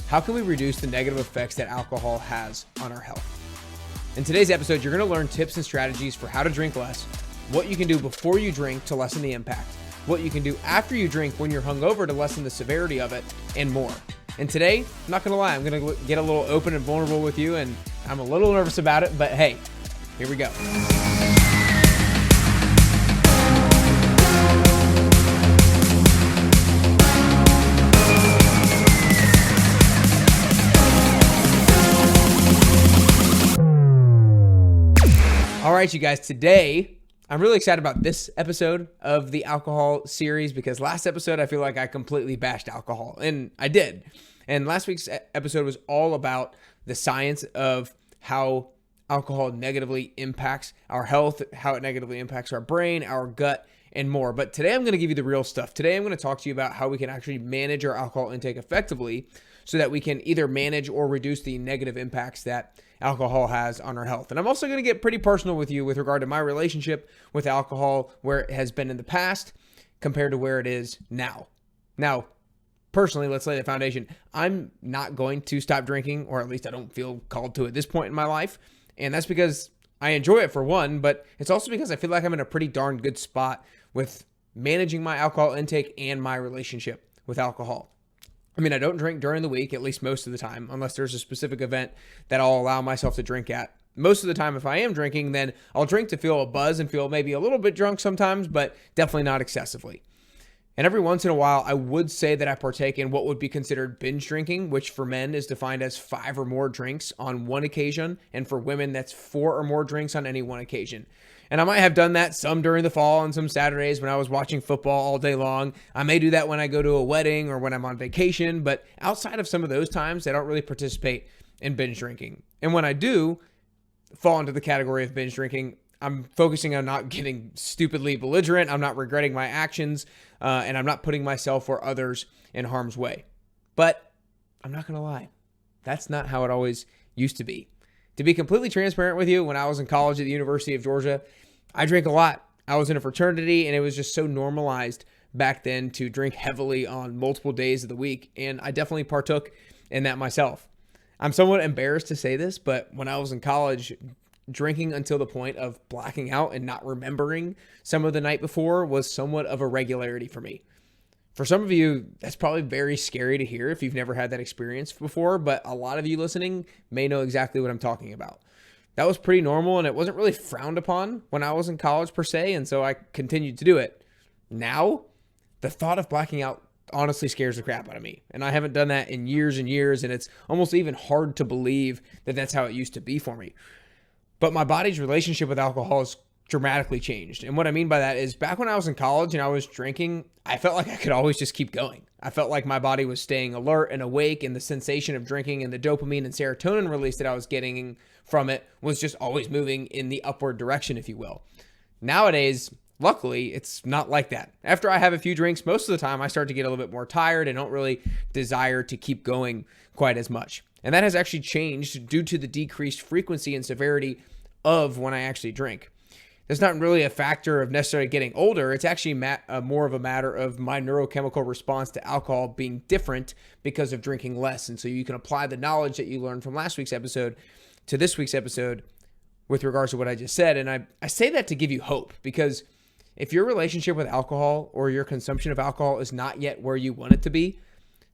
how can we reduce the negative effects that alcohol has on our health? In today's episode, you're going to learn tips and strategies for how to drink less, what you can do before you drink to lessen the impact, what you can do after you drink when you're hungover to lessen the severity of it, and more. And today, I'm not going to lie, I'm going to get a little open and vulnerable with you, and I'm a little nervous about it, but hey, here we go. All right, you guys, today I'm really excited about this episode of the alcohol series because last episode I feel like I completely bashed alcohol, and I did. And last week's episode was all about the science of how alcohol negatively impacts our health, how it negatively impacts our brain, our gut, and more. But today I'm going to give you the real stuff. Today I'm going to talk to you about how we can actually manage our alcohol intake effectively so that we can either manage or reduce the negative impacts that alcohol has on our health. And I'm also going to get pretty personal with you with regard to my relationship with alcohol, where it has been in the past compared to where it is now. Now, personally, let's lay the foundation. I'm not going to stop drinking, or at least I don't feel called to at this point in my life. And that's because I enjoy it for one, but it's also because I feel like I'm in a pretty darn good spot with managing my alcohol intake and my relationship with alcohol. I mean, I don't drink during the week, at least most of the time, unless there's a specific event that I'll allow myself to drink at. Most of the time, if I am drinking, then I'll drink to feel a buzz and feel maybe a little bit drunk sometimes, but definitely not excessively. And every once in a while, I would say that I partake in what would be considered binge drinking, which for men is defined as 5 or more drinks on one occasion. And for women, that's 4 or more drinks on any one occasion. And I might have done that some during the fall and some Saturdays when I was watching football all day long. I may do that when I go to a wedding or when I'm on vacation. But outside of some of those times, I don't really participate in binge drinking. And when I do fall into the category of binge drinking, I'm focusing on not getting stupidly belligerent. I'm not regretting my actions, and I'm not putting myself or others in harm's way. But I'm not going to lie. That's not how it always used to be. To be completely transparent with you, when I was in college at the University of Georgia, I drank a lot. I was in a fraternity, and it was just so normalized back then to drink heavily on multiple days of the week, and I definitely partook in that myself. I'm somewhat embarrassed to say this, but when I was in college, drinking until the point of blacking out and not remembering some of the night before was somewhat of a regularity for me. For some of you, that's probably very scary to hear if you've never had that experience before, but a lot of you listening may know exactly what I'm talking about. That was pretty normal, and it wasn't really frowned upon when I was in college per se, and so I continued to do it. Now, the thought of blacking out honestly scares the crap out of me, and I haven't done that in years and years, and it's almost even hard to believe that that's how it used to be for me. But my body's relationship with alcohol has dramatically changed. And what I mean by that is back when I was in college and I was drinking, I felt like I could always just keep going. I felt like my body was staying alert and awake, and the sensation of drinking and the dopamine and serotonin release that I was getting from it was just always moving in the upward direction, if you will. Nowadays, luckily, it's not like that. After I have a few drinks, most of the time I start to get a little bit more tired and don't really desire to keep going quite as much. And that has actually changed due to the decreased frequency and severity of when I actually drink. That's not really a factor of necessarily getting older. It's actually more of a matter of my neurochemical response to alcohol being different because of drinking less. And so you can apply the knowledge that you learned from last week's episode to this week's episode with regards to what I just said. And I say that to give you hope, because if your relationship with alcohol or your consumption of alcohol is not yet where you want it to be,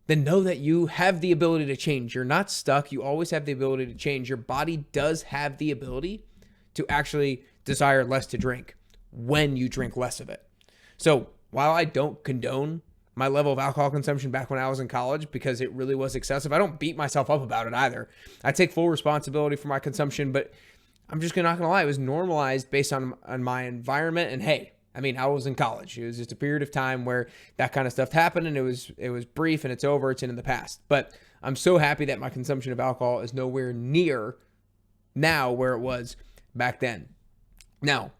then know that you have the ability to change. You're not stuck. You always have the ability to change. Your body does have the ability to actually desire less to drink when you drink less of it. So while I don't condone my level of alcohol consumption back when I was in college because it really was excessive, I don't beat myself up about it either. I take full responsibility for my consumption, but I'm just not going to lie. It was normalized based on my environment. And hey, I mean, I was in college. It was just a period of time where that kind of stuff happened, and it was brief and it's over. It's in the past. But I'm so happy that my consumption of alcohol is nowhere near now where it was back then. Now,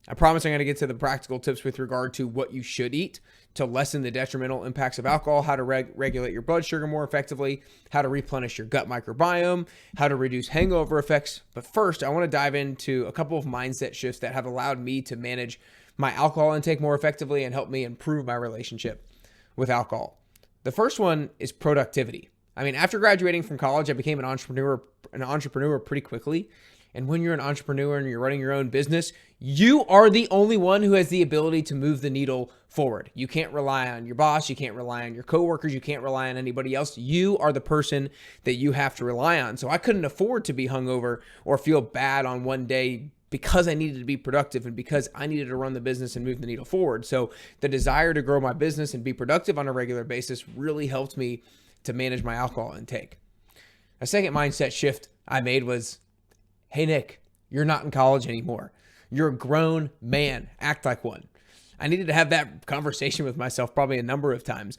I promise I'm going to get to the practical tips with regard to what you should eat to lessen the detrimental impacts of alcohol, how to regulate your blood sugar more effectively, how to replenish your gut microbiome, how to reduce hangover effects. But first, I want to dive into a couple of mindset shifts that have allowed me to manage my alcohol intake more effectively and help me improve my relationship with alcohol. The first one is productivity. I mean, after graduating from college, I became an entrepreneur pretty quickly. And when you're an entrepreneur and you're running your own business, you are the only one who has the ability to move the needle forward. You can't rely on your boss. You can't rely on your coworkers. You can't rely on anybody else. You are the person that you have to rely on. So I couldn't afford to be hungover or feel bad on one day because I needed to be productive and because I needed to run the business and move the needle forward. So the desire to grow my business and be productive on a regular basis really helped me to manage my alcohol intake. A second mindset shift I made was, hey, Nick, you're not in college anymore. You're a grown man. Act like one. I needed to have that conversation with myself probably a number of times.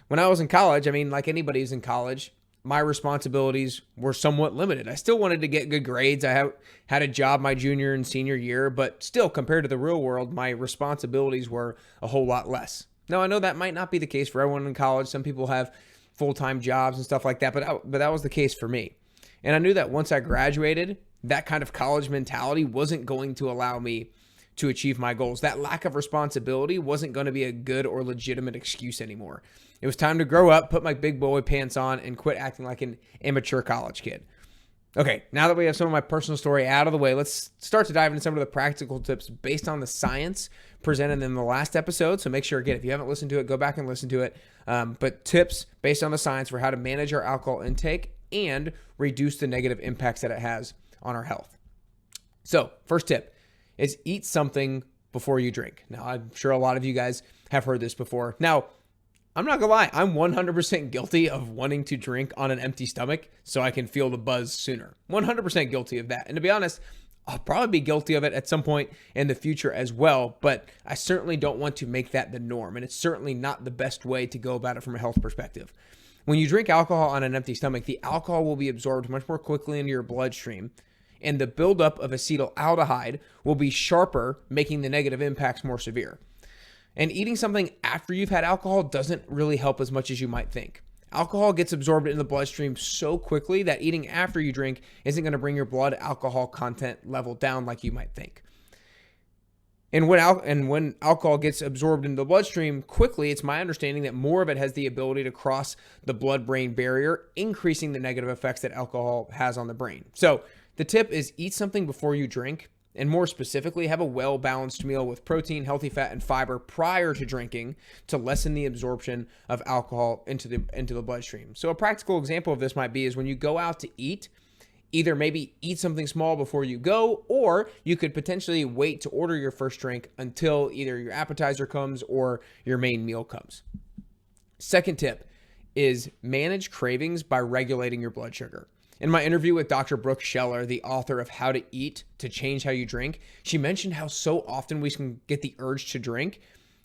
When I was in college, I mean, like anybody who's in college, my responsibilities were somewhat limited. I still wanted to get good grades. I had a job my junior and senior year, but still, compared to the real world, my responsibilities were a whole lot less. Now, I know that might not be the case for everyone in college. Some people have full-time jobs and stuff like that, but that was the case for me. And I knew that once I graduated, that kind of college mentality wasn't going to allow me to achieve my goals. That lack of responsibility wasn't going to be a good or legitimate excuse anymore. It was time to grow up, put my big boy pants on, and quit acting like an immature college kid. Okay, now that we have some of my personal story out of the way, let's start to dive into some of the practical tips based on the science presented in the last episode. So make sure, again, if you haven't listened to it, go back and listen to it. But tips based on the science for how to manage our alcohol intake and reduce the negative impacts that it has on our health. So first tip is eat something before you drink. Now, I'm sure a lot of you guys have heard this before. Now, I'm not gonna lie, I'm 100% guilty of wanting to drink on an empty stomach so I can feel the buzz sooner. 100% guilty of that. And to be honest, I'll probably be guilty of it at some point in the future as well, but I certainly don't want to make that the norm, and it's certainly not the best way to go about it from a health perspective. When you drink alcohol on an empty stomach, the alcohol will be absorbed much more quickly into your bloodstream, and the buildup of acetaldehyde will be sharper, making the negative impacts more severe. And eating something after you've had alcohol doesn't really help as much as you might think. Alcohol gets absorbed in the bloodstream so quickly that eating after you drink isn't going to bring your blood alcohol content level down like you might think. And when alcohol gets absorbed in the bloodstream quickly, it's my understanding that more of it has the ability to cross the blood-brain barrier, increasing the negative effects that alcohol has on the brain. So the tip is eat something before you drink, and more specifically, have a well-balanced meal with protein, healthy fat, and fiber prior to drinking to lessen the absorption of alcohol into the bloodstream. So a practical example of this might be is when you go out to eat, either maybe eat something small before you go, or you could potentially wait to order your first drink until either your appetizer comes or your main meal comes. Second tip is manage cravings by regulating your blood sugar. In my interview with Dr. Brooke Scheller, the author of How to Eat to Change How You Drink, she mentioned how so often we can get the urge to drink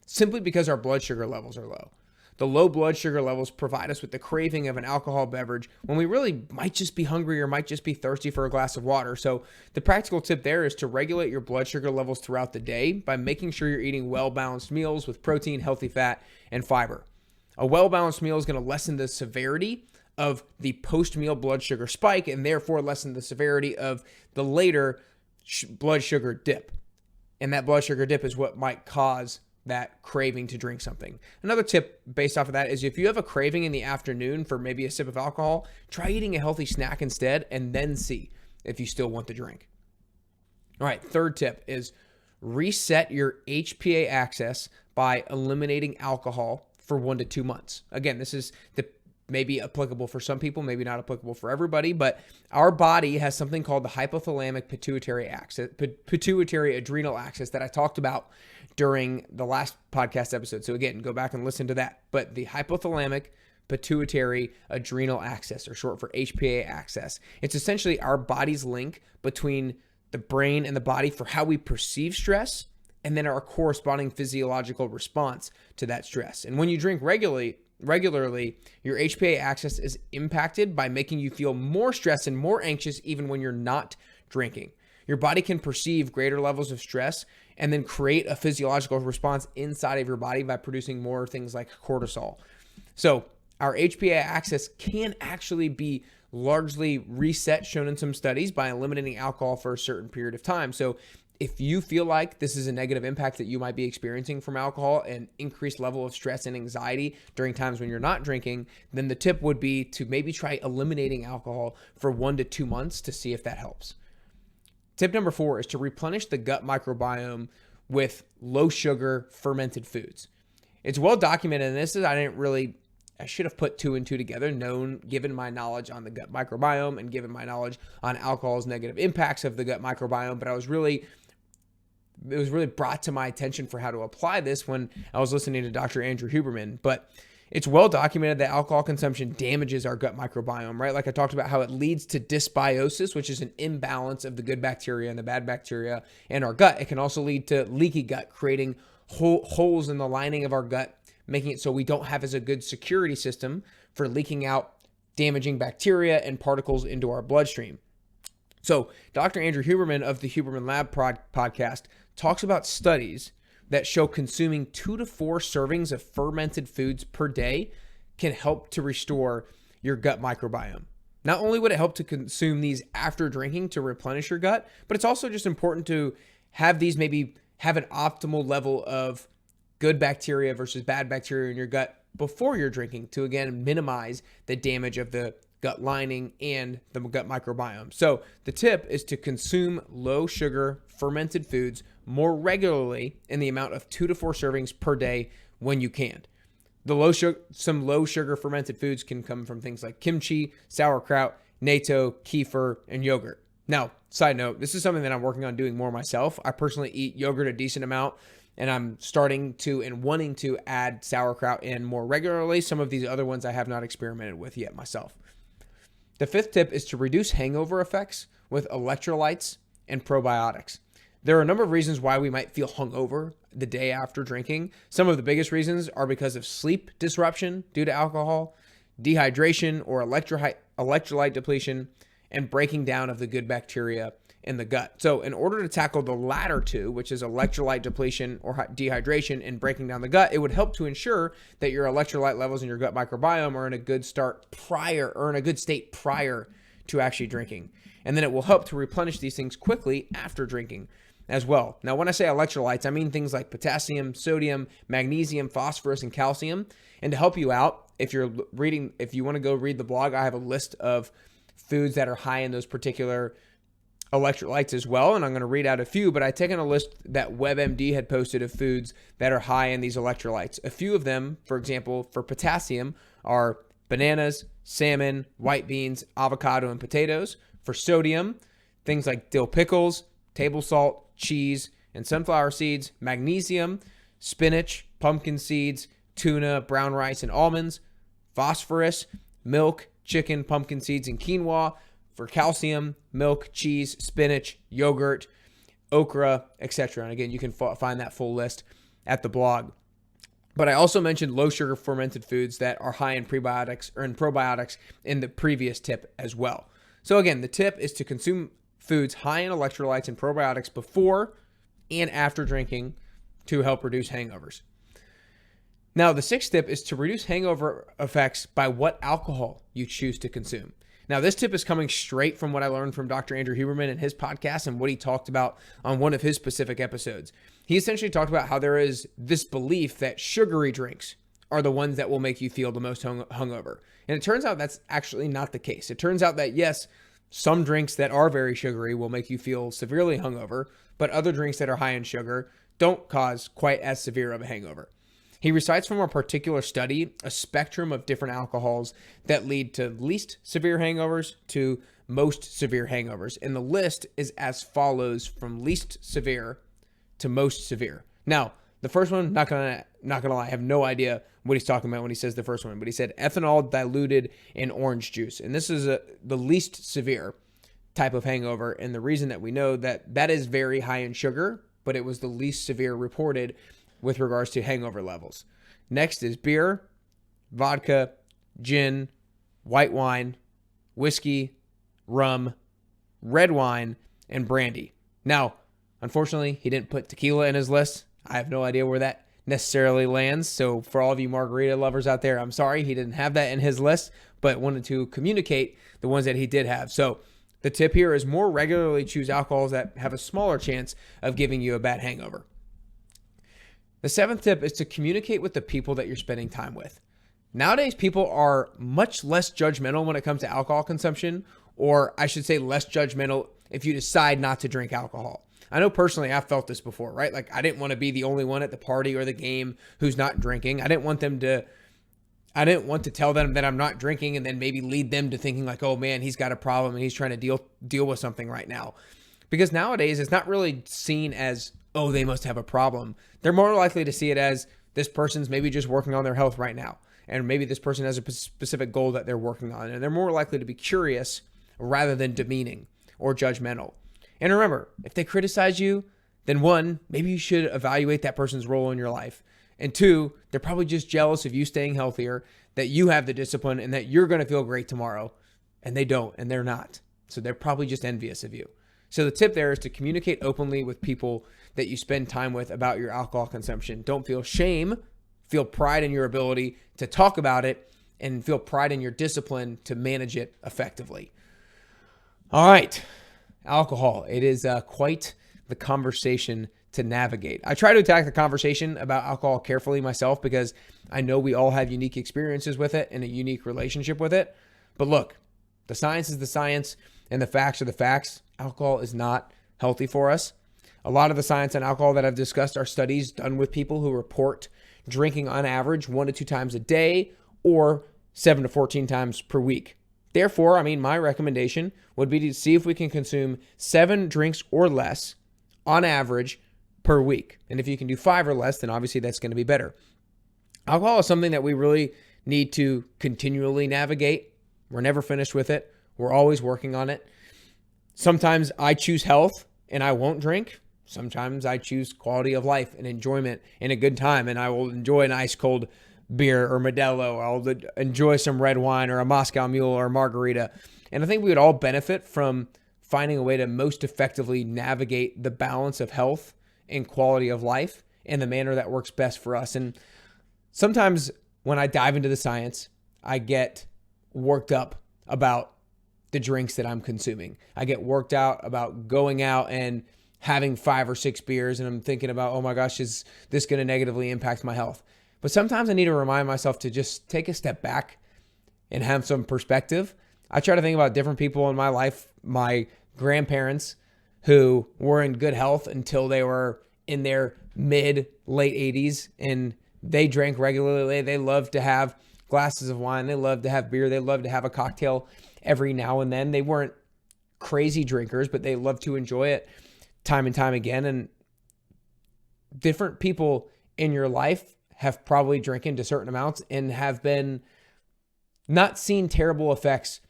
simply because our blood sugar levels are low. The low blood sugar levels provide us with the craving of an alcohol beverage when we really might just be hungry or might just be thirsty for a glass of water. So the practical tip there is to regulate your blood sugar levels throughout the day by making sure you're eating well-balanced meals with protein, healthy fat, and fiber. A well-balanced meal is going to lessen the severity of the post-meal blood sugar spike and therefore lessen the severity of the later blood sugar dip. And that blood sugar dip is what might cause that craving to drink something. Another tip based off of that is if you have a craving in the afternoon for maybe a sip of alcohol, try eating a healthy snack instead and then see if you still want to drink. All right, third tip is reset your HPA access by eliminating alcohol for 1 to 2 months. Again, this is maybe applicable for some people, maybe not applicable for everybody, but our body has something called the hypothalamic pituitary adrenal axis that I talked about during the last podcast episode. So again, go back and listen to that. But the hypothalamic pituitary adrenal axis, or short for HPA axis, it's essentially our body's link between the brain and the body for how we perceive stress and then our corresponding physiological response to that stress. And when you drink regularly, your HPA axis is impacted by making you feel more stressed and more anxious even when you're not drinking. Your body can perceive greater levels of stress and then create a physiological response inside of your body by producing more things like cortisol. So our HPA axis can actually be largely reset, shown in some studies, by eliminating alcohol for a certain period of time. So if you feel like this is a negative impact that you might be experiencing from alcohol and increased level of stress and anxiety during times when you're not drinking, then the tip would be to maybe try eliminating alcohol for 1 to 2 months to see if that helps. Tip number 4 is to replenish the gut microbiome with low sugar fermented foods. It's well documented, and I should have put 2 and 2 together, given my knowledge on the gut microbiome and given my knowledge on alcohol's negative impacts of the gut microbiome, but it was really brought to my attention for how to apply this when I was listening to Dr. Andrew Huberman. But it's well documented that alcohol consumption damages our gut microbiome, right? Like I talked about how it leads to dysbiosis, which is an imbalance of the good bacteria and the bad bacteria in our gut. It can also lead to leaky gut, creating holes in the lining of our gut, making it so we don't have as a good security system for leaking out damaging bacteria and particles into our bloodstream. So Dr. Andrew Huberman of the Huberman Lab podcast talks about studies that show consuming 2 to 4 servings of fermented foods per day can help to restore your gut microbiome. Not only would it help to consume these after drinking to replenish your gut, but it's also just important to have these maybe have an optimal level of good bacteria versus bad bacteria in your gut before you're drinking to, again, minimize the damage of the gut lining and the gut microbiome. So the tip is to consume low sugar fermented foods more regularly in the amount of 2 to 4 servings per day when you can. Some low sugar fermented foods can come from things like kimchi, sauerkraut, natto, kefir, and yogurt. Now, side note, this is something that I'm working on doing more myself. I personally eat yogurt a decent amount, and I'm starting to and wanting to add sauerkraut in more regularly. Some of these other ones I have not experimented with yet myself. The 5th tip is to reduce hangover effects with electrolytes and probiotics. There are a number of reasons why we might feel hungover the day after drinking. Some of the biggest reasons are because of sleep disruption due to alcohol, dehydration or electrolyte depletion, and breaking down of the good bacteria in the gut. So in order to tackle the latter 2, which is electrolyte depletion or dehydration and breaking down the gut, it would help to ensure that your electrolyte levels in your gut microbiome are in a good state prior to actually drinking. And then it will help to replenish these things quickly after drinking as well. Now, when I say electrolytes, I mean things like potassium, sodium, magnesium, phosphorus, and calcium. And to help you out, if you want to go read the blog, I have a list of foods that are high in those particular electrolytes as well, and I'm going to read out a few, but I've taken a list that WebMD had posted of foods that are high in these electrolytes. A few of them, for example, for potassium are bananas, salmon, white beans, avocado, and potatoes. For sodium, things like dill pickles, table salt, cheese, and sunflower seeds. Magnesium, spinach, pumpkin seeds, tuna, brown rice, and almonds. Phosphorus, milk, chicken, pumpkin seeds, and quinoa. For calcium, milk, cheese, spinach, yogurt, okra, etc. And again, you can find that full list at the blog. But I also mentioned low sugar fermented foods that are high in prebiotics or in probiotics in the previous tip as well. So again, the tip is to consume foods high in electrolytes and probiotics before and after drinking to help reduce hangovers. Now, the 6th tip is to reduce hangover effects by what alcohol you choose to consume. Now, this tip is coming straight from what I learned from Dr. Andrew Huberman and his podcast and what he talked about on one of his specific episodes. He essentially talked about how there is this belief that sugary drinks are the ones that will make you feel the most hungover. And it turns out that's actually not the case. It turns out that, yes, some drinks that are very sugary will make you feel severely hungover, but other drinks that are high in sugar don't cause quite as severe of a hangover. He recites from a particular study a spectrum of different alcohols that lead to least severe hangovers to most severe hangovers. And the list is as follows from least severe to most severe. Now, the first one, not gonna lie, I have no idea what he's talking about when he says the first one, but he said ethanol diluted in orange juice. And this is the least severe type of hangover. And the reason that we know that is very high in sugar, but it was the least severe reported with regards to hangover levels. Next is beer, vodka, gin, white wine, whiskey, rum, red wine, and brandy. Now, unfortunately, he didn't put tequila in his list. I have no idea where that necessarily lands. So for all of you margarita lovers out there, I'm sorry he didn't have that in his list, but wanted to communicate the ones that he did have. So The tip here is more regularly choose alcohols that have a smaller chance of giving you a bad hangover. The seventh tip is to communicate with the people that you're spending time with. Nowadays, people are much less judgmental when it comes to alcohol consumption, or I should say less judgmental if you decide not to drink alcohol. I know personally I've felt this before, right? Like I didn't want to be the only one at the party or the game who's not drinking. I didn't want to tell them that I'm not drinking and then maybe lead them to thinking like, oh man, he's got a problem and he's trying to deal with something right now. Because nowadays it's not really seen as, oh, they must have a problem. They're more likely to see it as this person's maybe just working on their health right now. And maybe this person has a specific goal that they're working on. And they're more likely to be curious rather than demeaning or judgmental. And remember, if they criticize you, then one, maybe you should evaluate that person's role in your life. And two, they're probably just jealous of you staying healthier, that you have the discipline and that you're going to feel great tomorrow. And they don't, and they're not. So they're probably just envious of you. So the tip there is to communicate openly with people that you spend time with about your alcohol consumption. Don't feel shame. Feel pride in your ability to talk about it and feel pride in your discipline to manage it effectively. All right. Alcohol. It is quite the conversation to navigate. I try to attack the conversation about alcohol carefully myself because I know we all have unique experiences with it and a unique relationship with it. But look, the science is the science and the facts are the facts. Alcohol is not healthy for us. A lot of the science on alcohol that I've discussed are studies done with people who report drinking on average 1 to 2 times a day or 7 to 14 times per week. Therefore, my recommendation would be to see if we can consume 7 drinks or less on average per week. And if you can do 5 or less, then obviously that's going to be better. Alcohol is something that we really need to continually navigate. We're never finished with it. We're always working on it. Sometimes I choose health and I won't drink. Sometimes I choose quality of life and enjoyment and a good time, and I will enjoy an ice cold beer or Modelo. I'll enjoy some red wine or a Moscow Mule or a margarita. And I think we would all benefit from finding a way to most effectively navigate the balance of health and quality of life in the manner that works best for us. And sometimes when I dive into the science, I get worked up about the drinks that I'm consuming. I get worked out about going out and having 5 or 6 beers, and I'm thinking about, oh my gosh, is this going to negatively impact my health? But sometimes I need to remind myself to just take a step back and have some perspective. I try to think about different people in my life, my grandparents who were in good health until they were in their late 80s, and they drank regularly. They loved to have glasses of wine. They loved to have beer. They loved to have a cocktail every now and then. They weren't crazy drinkers, but they loved to enjoy it time and time again. And different people in your life have probably drinking to certain amounts and have been not seen terrible effects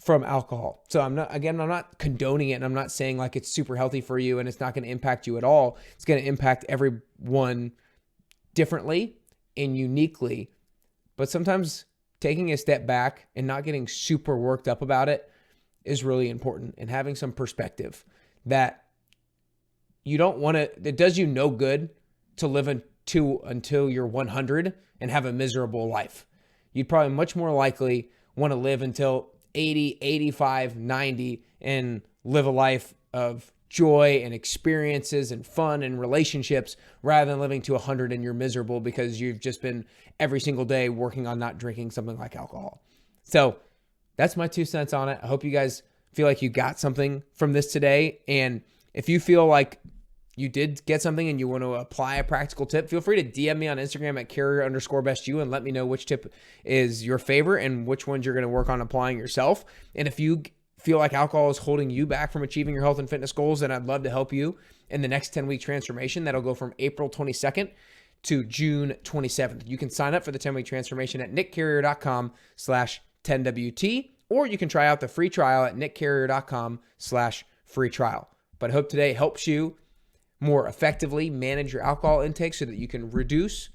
from alcohol. So I'm not condoning it, and I'm not saying like it's super healthy for you and it's not going to impact you at all. It's going to impact everyone differently and uniquely. But sometimes taking a step back and not getting super worked up about it is really important, and having some perspective that you don't want to, it does you no good to live until you're 100 and have a miserable life. You'd probably much more likely want to live until 80, 85, 90 and live a life of joy and experiences and fun and relationships rather than living to 100 and you're miserable because you've just been every single day working on not drinking something like alcohol. So that's my 2 cents on it. I hope you guys feel like you got something from this today. And if you feel like you did get something and you want to apply a practical tip, feel free to DM me on Instagram at carrier_bestyou and let me know which tip is your favorite and which ones you're going to work on applying yourself. And if you feel like alcohol is holding you back from achieving your health and fitness goals, then I'd love to help you in the next 10-week transformation. That'll go from April 22nd to June 27th. You can sign up for the 10-week transformation at nickcarrier.com/10WT, or you can try out the free trial at nickcarrier.com/free trial. But I hope today helps you more effectively manage your alcohol intake so that you can reduce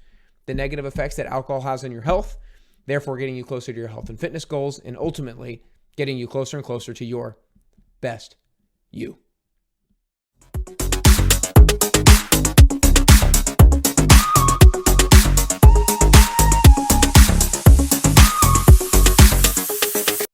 the negative effects that alcohol has on your health, therefore getting you closer to your health and fitness goals, and ultimately getting you closer and closer to your best you.